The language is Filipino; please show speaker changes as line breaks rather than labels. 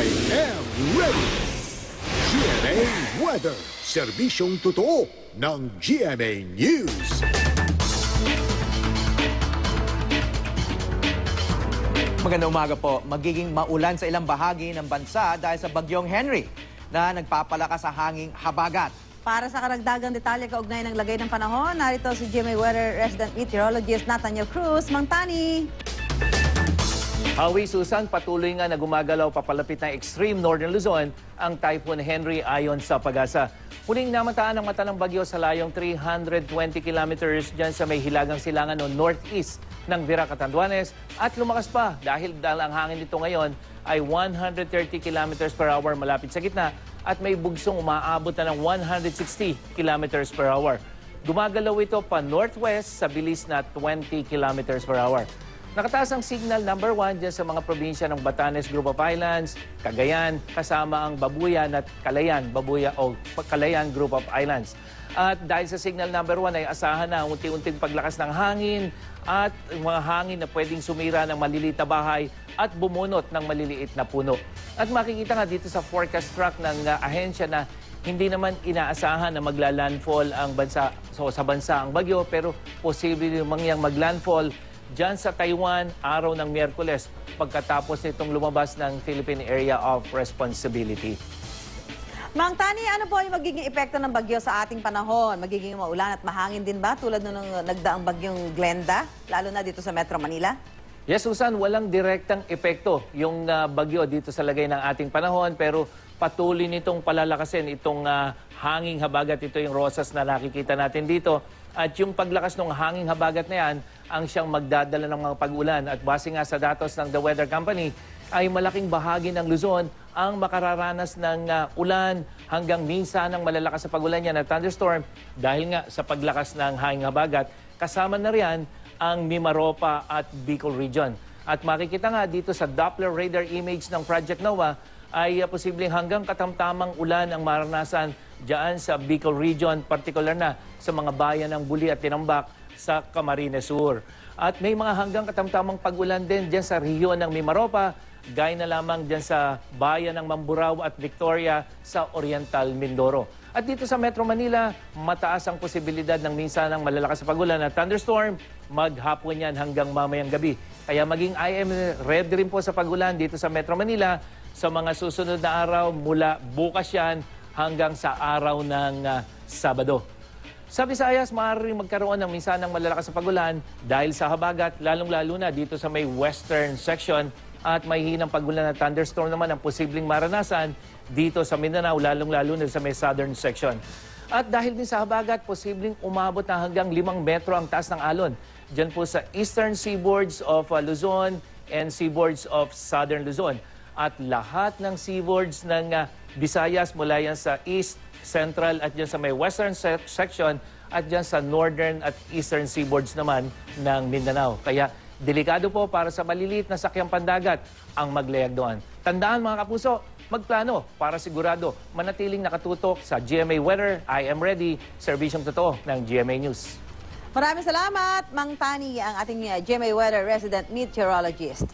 I am ready. GMA Weather. Serbisyong totoo ng GMA News.
Magandang umaga po. Magiging maulan sa ilang bahagi ng bansa dahil sa bagyong Henry na nagpapalakas sa hanging habagat.
Para sa karagdagang detalye kaugnay ng lagay ng panahon, narito si GMA Weather Resident Meteorologist Nathaniel Cruz. Mang Tani!
Hawi, Susan, patuloy nga na gumagalaw papalapit ng extreme northern Luzon ang Typhoon Henry ayon sa Pag-asa. Huling namataan ang mata ng bagyo sa layong 320 kilometers dyan sa may hilagang silangan o northeast ng Virac, Catanduanes at lumakas pa dahil ang hangin nito ngayon ay 130 kilometers per hour malapit sa gitna at may bugsong umaabot na ng 160 kilometers per hour. Gumagalaw ito pa northwest sa bilis na 20 kilometers per hour. Nakataas ang signal number 1 dyan sa mga probinsya ng Batanes Group of Islands, Cagayan, kasama ang Babuyan at Calayan, Calayan Group of Islands. At dahil sa signal number 1 ay asahan na unti-unting paglakas ng hangin at mga hangin na pwedeng sumira ng maliliit na bahay at bumunot ng maliliit na puno. At makikita nga dito sa forecast track ng ahensya na hindi naman inaasahan na magla-landfall ang bansa, sa bansa ang bagyo, pero posible mangyang mag-landfall dyan sa Taiwan araw ng Miyerkules pagkatapos nitong lumabas ng Philippine Area of Responsibility.
Mang Tani, ano po yung magiging epekto ng bagyo sa ating panahon? Magiging maulan at mahangin din ba tulad nung nagdaang bagyong Glenda, lalo na dito sa Metro Manila?
Yes, Susan, walang direktang epekto yung bagyo dito sa lagay ng ating panahon, pero patuloy nitong palalakasin itong hanging habagat. Ito yung rosas na nakikita natin dito. At yung paglakas ng hanging habagat na yan ang siyang magdadala ng mga pag-ulan. At base nga sa datos ng The Weather Company, ay malaking bahagi ng Luzon ang makararanas ng ulan hanggang minsan ng malalakas sa pag-ulan yan na thunderstorm dahil nga sa paglakas ng hanging habagat. Kasama na riyan ang Mimaropa at Bicol Region. At makikita nga dito sa Doppler radar image ng Project NOAA ay posibleng hanggang katamtamang ulan ang maranasan diyan sa Bicol Region, particular na sa mga bayan ng Buli at Tinambak sa Camarines Sur. At may mga hanggang katamtamang pag-ulan din diyan sa rehiyon ng Mimaropa, gaya na lamang diyan sa bayan ng Mamburao at Victoria sa Oriental Mindoro. At dito sa Metro Manila, mataas ang posibilidad ng minsan ng malalakas sa pag-ulan at thunderstorm, maghapon yan hanggang mamayang gabi. Kaya maging IM ready rin po sa pag-ulan dito sa Metro Manila sa mga susunod na araw mula bukas yan hanggang sa araw ng Sabado. Sa Visayas, maaaring magkaroon ng minsan ng malalakas sa pag-ulan dahil sa habagat, lalong-lalo na dito sa may western section at may hinang pag-ulan at thunderstorm naman ang posibleng maranasan dito sa Mindanao, lalong-lalo na sa may southern section. At dahil din sa habagat, posibleng umabot na hanggang 5 metro ang taas ng alon. Diyan po sa eastern seaboards of Luzon and seaboards of southern Luzon. At lahat ng seaboards ng Visayas mula yan sa east, central at dyan sa may western section at dyan sa northern at eastern seaboards naman ng Mindanao. Kaya delikado po para sa maliliit na sakyang pandagat ang maglayag doon. Tandaan mga kapuso, magplano para sigurado manatiling nakatutok sa GMA Weather. I am ready. Serbisyong totoo ng GMA News.
Maraming salamat, Mang Tani, ang ating GMA Weather Resident Meteorologist.